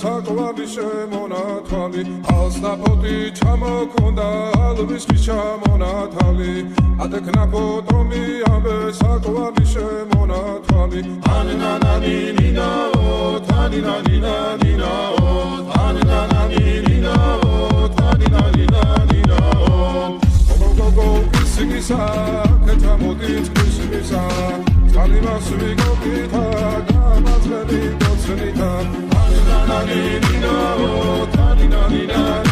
საკვალი შემონათვალი ალსნაფოთი ჩამოქონდა ალვის ჩამონათალი ადეკნა ფოტომი ამბე საკვალი შემონათვალი ანინანანინინაო თანინანინანინაო ანინანანინინაო თანინანინანინაო გოგოგოგო ისინისა კეთამოდით ისინისა Talimas we go kita, gamas we go tsunita. Tanina nina, oh tanina nina.